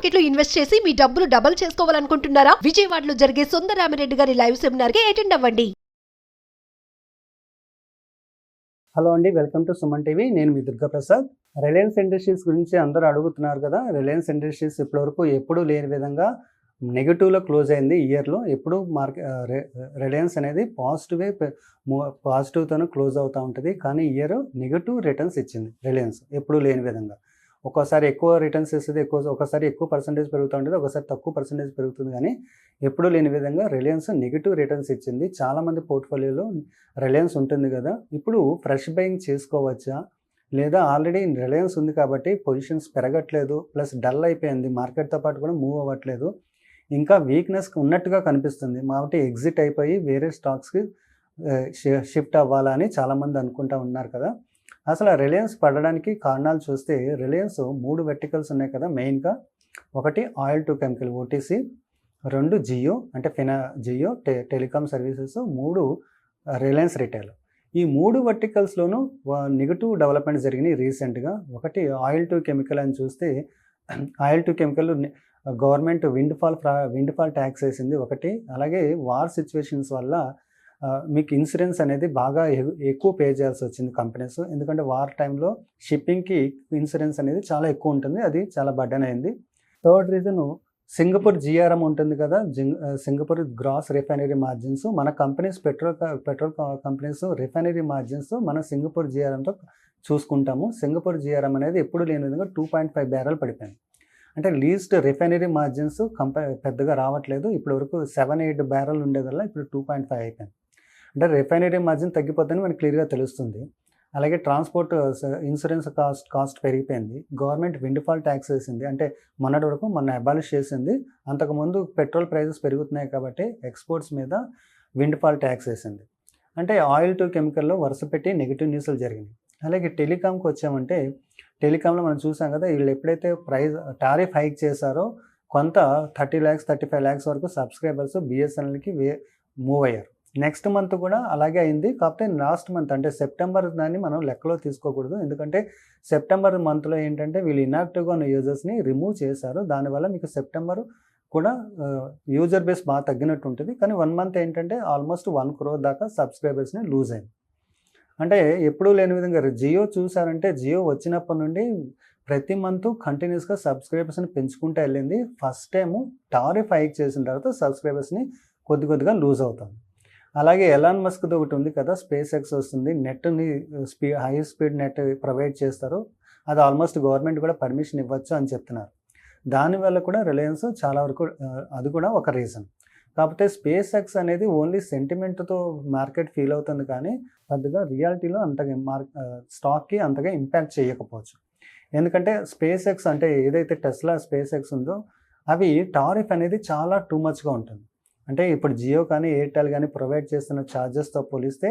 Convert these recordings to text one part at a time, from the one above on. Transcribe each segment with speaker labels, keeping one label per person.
Speaker 1: Market లో invest చేసి మీ డబ్బులు డబుల్ చేసుకోవాలనుకుంటున్నారా? విజయవాడలో జరిగే సుందరరామిరెడ్డి గారి లైవ్ సెమినార్ కి అటెండ్ అవ్వండి.
Speaker 2: హలో అండి, వెల్కమ్ టు సుమన్ టీవీ. నేను మీ దుర్గా ప్రసాద్. రిలయన్స్ ఇండస్ట్రీస్ గురించి అందరూ అడుగుతున్నారు కదా. రిలయన్స్ ఇండస్ట్రీస్ ఇప్పటివరకు ఎప్పుడూ లేని విధంగా నెగిటివ్లో క్లోజ్ అయింది ఇయర్లో. ఎప్పుడు రిలయన్స్ అనేది పాజిటివ్తోనే క్లోజ్ అవుతూ ఉంటుంది, కానీ ఇయర్ నెగిటివ్ రిటర్న్స్ ఇచ్చింది రిలయన్స్ ఎప్పుడూ లేని విధంగా. ఒక్కోసారి ఎక్కువ రిటర్న్స్ ఇస్తుంది, ఒకసారి ఎక్కువ పర్సంటేజ్ పెరుగుతూ ఉంటుంది, ఒకసారి తక్కువ పర్సంటేజ్ పెరుగుతుంది, కానీ ఎప్పుడూ లేని విధంగా రిలయన్స్ నెగిటివ్ రిటర్న్స్ ఇచ్చింది. చాలామంది పోర్ట్ఫోలియోలో రిలయన్స్ ఉంటుంది కదా. ఇప్పుడు ఫ్రెష్ బయింగ్ చేసుకోవచ్చా, లేదా ఆల్రెడీ రిలయన్స్ ఉంది కాబట్టి పొజిషన్స్ పెరగట్లేదు, ప్లస్ డల్ అయిపోయింది, మార్కెట్తో పాటు కూడా మూవ్ అవ్వట్లేదు, ఇంకా వీక్నెస్ ఉన్నట్టుగా కనిపిస్తుంది కాబట్టి ఎగ్జిట్ అయిపోయి వేరే స్టాక్స్కి షిఫ్ట్ అవ్వాలా అని చాలామంది అనుకుంటూ ఉన్నారు కదా. అసలు రిలయన్స్ పడడానికి కారణాలు చూస్తే రిలయన్స్ 3 వెర్టికల్స్ ఉన్నాయి కదా మెయిన్గా. ఒకటి oil to chemical OTC, 2 Jio అంటే Jio telecom services, 3 Reliance retail. ఈ 3 వర్టికల్స్లోనూ నెగిటివ్ డెవలప్మెంట్ జరిగినాయి రీసెంట్గా. ఒకటి ఆయిల్ టు కెమికల్ అని చూస్తే oil to chemical government wind fall tax వేసింది ఒకటి. అలాగే వార్ సిచ్యువేషన్స్ వల్ల మీకు ఇన్సూరెన్స్ అనేది బాగా ఎక్కువ పే చేయాల్సి వచ్చింది కంపెనీస్, ఎందుకంటే వార్ టైంలో షిప్పింగ్కి ఇన్సూరెన్స్ అనేది చాలా ఎక్కువ ఉంటుంది, అది చాలా బర్డెన్ అయింది. థర్డ్ రీజను సింగపూర్ జిఆర్ఎం ఉంటుంది కదా, సింగపూర్ గ్రాస్ రిఫైనరీ మార్జిన్స్. మన companies petrol companies refinery margins మన సింగపూర్ జిఆర్ఎంతో చూసుకుంటాము. సింగపూర్ జిఆర్ఎం అనేది ఎప్పుడు లేని విధంగా 2.5 బ్యారెల్ పడిపోయింది. అంటే లీస్ట్ రిఫైనరీ మార్జిన్స్ పెద్దగా రావట్లేదు. ఇప్పటి వరకు 7-8 బ్యారెల్ ఉండేదల్లా ఇప్పుడు 2.5 అయిపోయింది. అంటే రిఫైనరీ మార్జిన్ తగ్గిపోతుందని మనకు క్లియర్గా తెలుస్తుంది. అలాగే ట్రాన్స్పోర్ట్ ఇన్సూరెన్స్ కాస్ట్ పెరిగిపోయింది. గవర్నమెంట్ విండ్ ఫాల్ ట్యాక్స్ వేసింది, అంటే మొన్నటి వరకు అబాలిష్ చేసింది. అంతకుముందు పెట్రోల్ ప్రైజెస్ పెరుగుతున్నాయి కాబట్టి ఎక్స్పోర్ట్స్ మీద విండ్ ఫాల్ ట్యాక్స్ వేసింది. అంటే ఆయిల్ టు కెమికల్లో వరుస పెట్టి నెగిటివ్ న్యూస్లు జరిగింది. అలాగే టెలికామ్కి వచ్చామంటే టెలికామ్లో మనం చూసాం కదా, వీళ్ళు ఎప్పుడైతే టారిఫ్ హైక్ చేశారో కొంత 30 lakhs 35 lakhs వరకు సబ్స్క్రైబర్స్ బిఎస్ఎన్ఎల్కి మూవ్ అయ్యారు. నెక్స్ట్ మంత్ కూడా అలాగే అయింది. కాకపోతే లాస్ట్ మంత్ అంటే సెప్టెంబర్ దాన్ని మనం లెక్కలో తీసుకోకూడదు, ఎందుకంటే సెప్టెంబర్ మంత్లో ఏంటంటే వీళ్ళు ఇన్యాక్టివ్గా ఉన్న యూజర్స్ని రిమూవ్ చేశారు. దానివల్ల మీకు సెప్టెంబర్ కూడా యూజర్ బేస్ బాగా తగ్గినట్టు ఉంటుంది. కానీ 1 month ఏంటంటే ఆల్మోస్ట్ 1 crore దాకా సబ్స్క్రైబర్స్ని లూజ్ అయింది. అంటే ఎప్పుడూ లేని విధంగా జియో చూసారంటే జియో వచ్చినప్పటి నుండి ప్రతి మంత్ కంటిన్యూస్గా సబ్స్క్రైబర్స్ని పెంచుకుంటూ వెళ్ళింది. ఫస్ట్ టైము టారిఫ్ హైక్ చేసిన తర్వాత సబ్స్క్రైబర్స్ని కొద్దిగా లూజ్ అవుతుంది. అలాగే ఎలాన్ మస్క్ది ఒకటి ఉంది కదా, స్పేస్ ఎక్స్ వస్తుంది, నెట్ని హై స్పీడ్ నెట్ ప్రొవైడ్ చేస్తారు, అది ఆల్మోస్ట్ గవర్నమెంట్ కూడా పర్మిషన్ ఇవ్వచ్చు అని చెప్తున్నారు. దానివల్ల కూడా రిలయన్స్ చాలా వరకు అది కూడా ఒక రీజన్. కాకపోతే స్పేస్ ఎక్స్ అనేది ఓన్లీ సెంటిమెంట్తో మార్కెట్ ఫీల్ అవుతుంది, కానీ పెద్దగా రియాలిటీలో అంతగా స్టాక్కి అంతగా ఇంపాక్ట్ చేయకపోవచ్చు. ఎందుకంటే స్పేస్ ఎక్స్ అంటే ఏదైతే టెస్లా స్పేస్ ఎక్స్ ఉందో అవి టారిఫ్ అనేది చాలా టూ మచ్గా ఉంటుంది. అంటే ఇప్పుడు జియో కానీ ఎయిర్టెల్ కానీ ప్రొవైడ్ చేస్తున్న ఛార్జెస్తో పోలిస్తే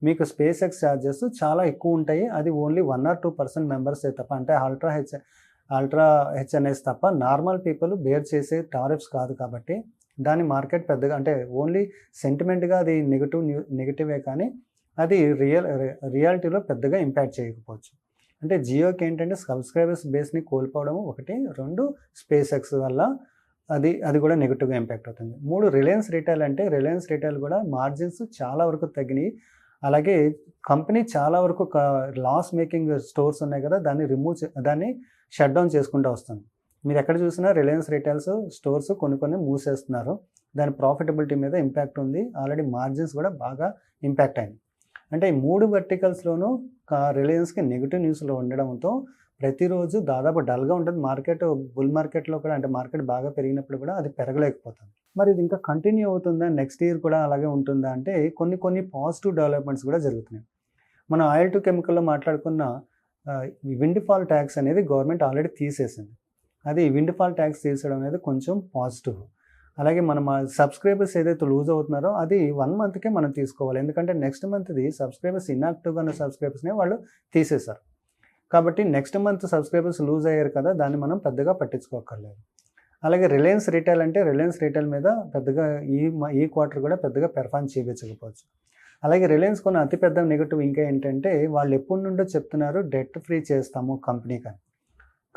Speaker 2: మీకు స్పేస్ ఎక్స్ ఛార్జెస్ చాలా ఎక్కువ ఉంటాయి. అది ఓన్లీ 1 or 2% మెంబర్సే తప్ప, అంటే అల్ట్రా హెచ్ఎన్ఎస్ తప్ప నార్మల్ పీపుల్ బేర్ చేసే టారిఫ్స్ కాదు. కాబట్టి దాని మార్కెట్ పెద్దగా అంటే ఓన్లీ సెంటిమెంట్గా అది నెగిటివే, కానీ అది రియాలిటీలో పెద్దగా ఇంపాక్ట్ చేయకపోవచ్చు. అంటే జియోకి ఏంటంటే సబ్స్క్రైబర్స్ బేస్ని కోల్పోవడం ఒకటి, 2 స్పేస్ ఎక్స్ వల్ల అది కూడా నెగిటివ్గా ఇంపాక్ట్ అవుతుంది. 3 రిలయన్స్ రిటైల్. అంటే రిలయన్స్ రిటైల్ కూడా మార్జిన్స్ చాలా వరకు తగ్గినాయి. అలాగే కంపెనీ చాలా వరకు లాస్ మేకింగ్ స్టోర్స్ ఉన్నాయి కదా, దాన్ని షట్ డౌన్ చేసుకుంటూ వస్తుంది. మీరు ఎక్కడ చూసినా రిలయన్స్ రిటైల్స్ స్టోర్స్ కొన్ని మూసేస్తున్నారు. దాని ప్రాఫిటబిలిటీ మీద ఇంపాక్ట్ ఉంది. ఆల్రెడీ మార్జిన్స్ కూడా బాగా ఇంపాక్ట్ అయింది. అంటే ఈ 3 వెర్టికల్స్లోనూ రిలయన్స్కి నెగిటివ్ న్యూస్లో ఉండడంతో ప్రతిరోజు దాదాపు డల్గా ఉంటుంది మార్కెట్. బుల్ మార్కెట్లో కూడా అంటే మార్కెట్ బాగా పెరిగినప్పుడు కూడా అది పెరగలేకపోతుంది. మరి ఇది ఇంకా కంటిన్యూ అవుతుందా, నెక్స్ట్ ఇయర్ కూడా అలాగే ఉంటుందా అంటే కొన్ని పాజిటివ్ డెవలప్మెంట్స్ కూడా జరుగుతున్నాయి. మనం ఆయిల్ టు కెమికల్లో మాట్లాడుకున్న విండ్ ఫాల్ ట్యాక్స్ అనేది గవర్నమెంట్ ఆల్రెడీ తీసేసింది. అది విండ్ ఫాల్ ట్యాక్స్ తీసేయడం అనేది కొంచెం పాజిటివ్. అలాగే మనం సబ్స్క్రైబర్స్ ఏదైతే లూజ్ అవుతున్నారో అది 1 monthకే మనం తీసుకోవాలి, ఎందుకంటే నెక్స్ట్ మంత్ది సబ్స్క్రైబర్స్ ఇన్యాక్టివ్గా ఉన్న సబ్స్క్రైబర్స్ని వాళ్ళు తీసేశారు. కాబట్టి నెక్స్ట్ మంత్ సబ్స్క్రైబర్స్ లూజ్ అయ్యారు కదా, దాన్ని మనం పెద్దగా పట్టించుకోకర్లేదు. అలాగే రిలయన్స్ రిటైల్ అంటే రిలయన్స్ రిటైల్ మీద పెద్దగా ఈ క్వార్టర్ కూడా పెద్దగా పెర్ఫార్మ్ చేయకపోవచ్చు. అలాగే రిలయన్స్ కొన్న అతిపెద్ద నెగటివ్ ఇంకా ఏంటంటే వాళ్ళు ఎప్పటి నుండో చెప్తున్నారు డెట్ ఫ్రీ చేస్తాము కంపెనీ కానీ.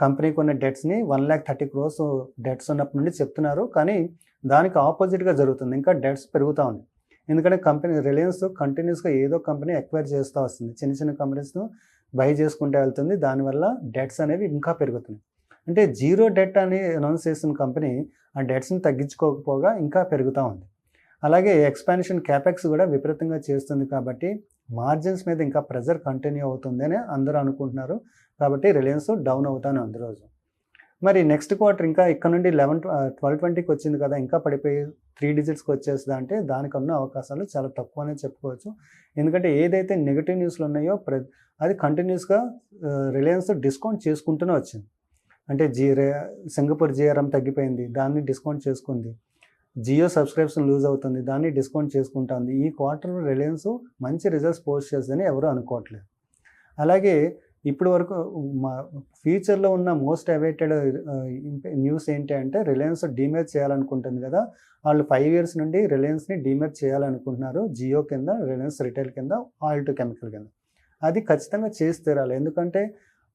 Speaker 2: కంపెనీకి ఉన్న డెట్స్ని 1,30,000 crores డెట్స్ ఉన్నప్పటి నుండి చెప్తున్నారు. కానీ దానికి ఆపోజిట్గా జరుగుతుంది, ఇంకా డెట్స్ పెరుగుతూ ఉన్నాయి. ఎందుకంటే రిలయన్స్ కంటిన్యూస్గా ఏదో కంపెనీ ఎక్వైర్ చేస్తూ వస్తుంది, చిన్న చిన్న కంపెనీస్ను బై చేసుకుంటూ వెళ్తుంది. దానివల్ల డెట్స్ అనేవి ఇంకా పెరుగుతున్నాయి. అంటే జీరో డెట్ అని అనౌన్స్ చేసిన కంపెనీ ఆ డెట్స్ని తగ్గించుకోకపోగా ఇంకా పెరుగుతూ ఉంది. అలాగే ఎక్స్పాన్షన్ క్యాపెక్స్ కూడా విపరీతంగా చేస్తుంది కాబట్టి మార్జిన్స్ మీద ఇంకా ప్రెజర్ కంటిన్యూ అవుతుందని అందరూ అనుకుంటున్నారు. కాబట్టి రిలయన్స్ డౌన్ అవుతాను ఉంది రోజు. మరి నెక్స్ట్ క్వార్టర్ ఇంకా ఇక్కడ నుండి 12-20కి వచ్చింది కదా, ఇంకా పడిపోయి 3 digitsకి వచ్చేస్తుందా అంటే దానికి ఉన్న అవకాశాలు చాలా తక్కువ అనే చెప్పుకోవచ్చు. ఎందుకంటే ఏదైతే నెగిటివ్ న్యూస్లు ఉన్నాయో అది కంటిన్యూస్గా రిలయన్స్ డిస్కౌంట్ చేసుకుంటూనే వచ్చింది. అంటే సింగపూర్ జిఆర్ఎం తగ్గిపోయింది, దాన్ని డిస్కౌంట్ చేసుకుంది. జియో సబ్స్క్రిప్షన్ లూజ్ అవుతుంది, దాన్ని డిస్కౌంట్ చేసుకుంటుంది. ఈ క్వార్టర్ రిలయన్స్ మంచి రిజల్ట్స్ పోస్ట్ చేస్తుందని ఎవరు అనుకోవట్లేదు. అలాగే ఇప్పుడు వరకు ఫ్యూచర్లో ఉన్న మోస్ట్ అవైటెడ్ న్యూస్ ఏంటి అంటే రిలయన్స్ డీమర్జ్ చేయాలనుకుంటుంది కదా, వాళ్ళు 5 years నుండి రిలయన్స్ని డీమర్జ్ చేయాలనుకుంటున్నారు. జియో కింద, రిలయన్స్ రిటైల్ కింద, ఆయిల్ టు కెమికల్ కింద. అది ఖచ్చితంగా చేసి తీరాలి. ఎందుకంటే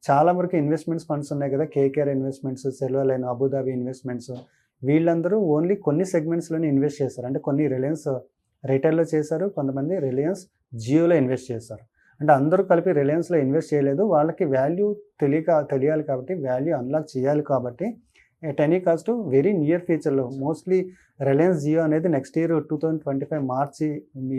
Speaker 2: చాలా వరకు ఇన్వెస్ట్మెంట్స్ ఫండ్స్ ఉన్నాయి కదా, కేకేఆర్ ఇన్వెస్ట్మెంట్స్, సెల్వల్ అయిన అబుదాబి ఇన్వెస్ట్మెంట్స్, వీళ్ళందరూ ఓన్లీ కొన్ని సెగ్మెంట్స్లోనే ఇన్వెస్ట్ చేస్తారు. అంటే కొన్ని రిలయన్స్ రిటైల్లో చేశారు, కొంతమంది రిలయన్స్ జియోలో ఇన్వెస్ట్ చేశారు. అంటే అందరూ కలిపి రిలయన్స్లో ఇన్వెస్ట్ చేయలేదు. వాళ్ళకి వాల్యూ తెలియాలి కాబట్టి, వాల్యూ అన్లాక్ చేయాలి కాబట్టి at any cost very near ఫ్యూచర్లో మోస్ట్లీ రిలయన్స్ జియో అనేది నెక్స్ట్ ఇయర్ 2025 మార్చి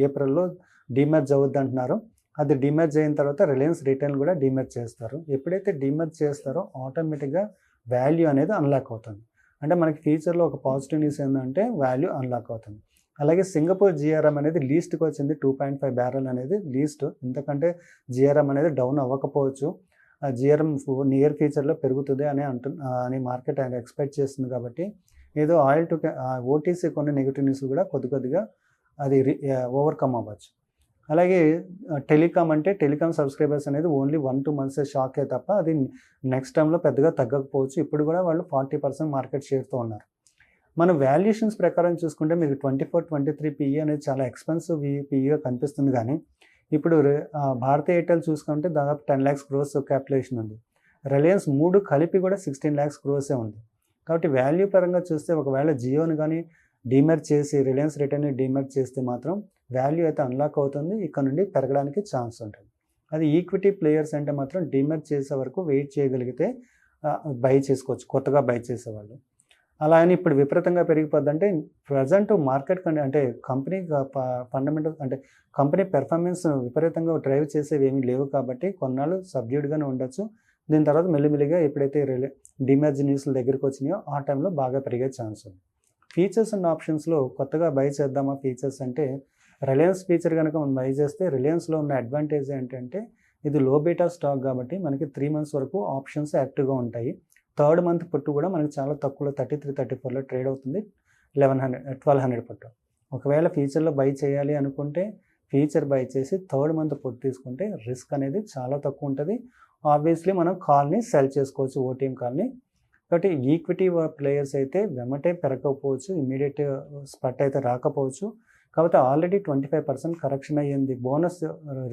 Speaker 2: ఏప్రిల్లో డీమర్జ్ అవుద్ది అంటున్నారు. అది డీమర్జ్ అయిన తర్వాత రిలయన్స్ రిటైల్ కూడా డీమర్జ్ చేస్తారు. ఎప్పుడైతే డీమర్జ్ చేస్తారో ఆటోమేటిక్గా వాల్యూ అనేది అన్లాక్ అవుతుంది. అంటే మనకి ఫ్యూచర్లో ఒక పాజిటివ్ న్యూస్ ఏంటంటే వాల్యూ అన్లాక్ అవుతుంది. అలాగే సింగపూర్ జిఆర్ఎం అనేది లీస్ట్కి వచ్చింది, 2.5 barrel అనేది లీస్ట్. ఎందుకంటే జిఆర్ఎం అనేది డౌన్ అవ్వకపోవచ్చు, జిఆర్ఎం నియర్ ఫ్యూచర్లో పెరుగుతుంది అని మార్కెట్ ఎక్స్పెక్ట్ చేస్తుంది. కాబట్టి ఏదో ఆయిల్ టు ఓటీసీ కొన్ని నెగిటివ్ న్యూస్ కూడా కొద్దిగా అది ఓవర్కమ్ అవ్వచ్చు. అలాగే టెలికాం సబ్స్క్రైబర్స్ అనేది ఓన్లీ 1-2 months షాకే తప్ప అది నెక్స్ట్ టైంలో పెద్దగా తగ్గకపోవచ్చు. ఇప్పుడు కూడా వాళ్ళు 40% మార్కెట్ షేర్తో ఉన్నారు. మన వాల్యుయేషన్స్ ప్రకారం చూసుకుంటే మీకు 24-23 PE అనేది చాలా ఎక్స్పెన్సివ్ PEగా కనిపిస్తుంది. కానీ ఇప్పుడు భారతీ ఎయిర్టెల్ చూసుకుంటే దాదాపు 10 lakhs crores క్యాపిటలేషన్ ఉంది. రిలయన్స్ 3 కలిపి కూడా 16 lakhs crores ఉంది. కాబట్టి వాల్యూ పరంగా చూస్తే ఒకవేళ జియోని కానీ డీమర్జ్ చేసి రిలయన్స్ రిటైల్ని డీమర్జ్ చేస్తే మాత్రం వాల్యూ అయితే అన్లాక్ అవుతుంది, ఇక్కడ నుండి పెరగడానికి ఛాన్స్ ఉంటుంది. అది ఈక్విటీ ప్లేయర్స్ అంటే మాత్రం డీమర్జ్ చేసే వరకు వెయిట్ చేయగలిగితే బై చేసుకోవచ్చు, కొత్తగా బై చేసేవాళ్ళు. అలా అని ఇప్పుడు విపరీతంగా పెరిగిపోద్దంటే ప్రజెంట్ మార్కెట్ అంటే కంపెనీ ఫండమెంటల్ అంటే కంపెనీ పెర్ఫార్మెన్స్ విపరీతంగా డ్రైవ్ చేసేవి ఏమీ లేవు కాబట్టి కొన్నాళ్ళు సబ్డ్యూడ్గానే ఉండొచ్చు. దీని తర్వాత మెల్లిమెల్లిగా ఎప్పుడైతే డీమర్జ్ న్యూస్ల దగ్గరికి వచ్చినాయో ఆ టైంలో బాగా పెరిగే ఛాన్స్ ఉంది. ఫీచర్స్ అండ్ ఆప్షన్స్లో కొత్తగా బై చేద్దామా ఫీచర్స్ అంటే రిలయన్స్ ఫీచర్ కనుక మనం బై చేస్తే రిలయన్స్లో ఉన్న అడ్వాంటేజ్ ఏంటంటే ఇది లో బీటా స్టాక్ కాబట్టి మనకి 3 months వరకు ఆప్షన్స్ యాక్టివ్గా ఉంటాయి. 3rd month పుట్టు కూడా మనకి చాలా తక్కువలో 33-34లో ట్రేడ్ అవుతుంది, 1200 పుట్టు. ఒకవేళ ఫ్యూచర్లో బై చేయాలి అనుకుంటే ఫ్యూచర్ బై చేసి 3rd month పుట్టు తీసుకుంటే రిస్క్ అనేది చాలా తక్కువ ఉంటుంది. ఆబ్వియస్లీ మనం కాల్ని సెల్ చేసుకోవచ్చు, ఓటీఎం కాల్ని. కాబట్టి ఈక్విటీ ప్లేయర్స్ అయితే వెంటనే పెరగకపోవచ్చు, ఇమీడియట్ స్పట్ అయితే రాకపోవచ్చు. కాబట్టి ఆల్రెడీ 25% కరెక్షన్ అయ్యింది.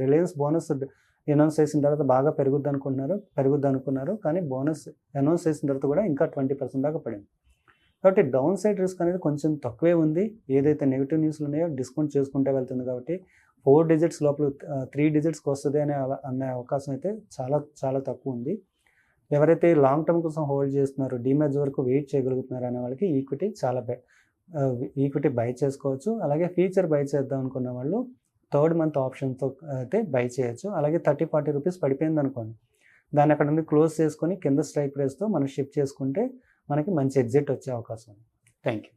Speaker 2: రిలయన్స్ బోనస్ అనౌన్స్ చేసిన తర్వాత బాగా పెరుగుద్ది అనుకున్నారు కానీ బోనస్ అనౌన్స్ చేసిన తర్వాత కూడా ఇంకా 20% దాకా పడింది. కాబట్టి డౌన్ సైడ్ రిస్క్ అనేది కొంచెం తక్కువే ఉంది. ఏదైతే నెగిటివ్ న్యూస్లు ఉన్నాయో డిస్కౌంట్ చేసుకుంటే వెళ్తుంది కాబట్టి 4 digits లోపల 3 digitsకి వస్తుంది అనే అవకాశం అయితే చాలా చాలా తక్కువ ఉంది. ఎవరైతే లాంగ్ టర్మ్ కోసం హోల్డ్ చేస్తున్నారో డీమర్జ్ వరకు వెయిట్ చేయగలుగుతున్నారు అనే వాళ్ళకి ఈక్విటీ బై చేసుకోవచ్చు. అలాగే ఫ్యూచర్ బై చేద్దాం అనుకున్న వాళ్ళు 3rd month ఆప్షన్తో అయితే బై చేయొచ్చు. అలాగే 30-40 రూపీస్ పడిపోయింది అనుకోండి, దాన్ని అక్కడ నుండి క్లోజ్ చేసుకొని కింద స్ట్రైక్ ప్రైస్తో మనం షిఫ్ట్ చేసుకుంటే మనకి మంచి ఎగ్జిట్ వచ్చే అవకాశం ఉంది. Thank you.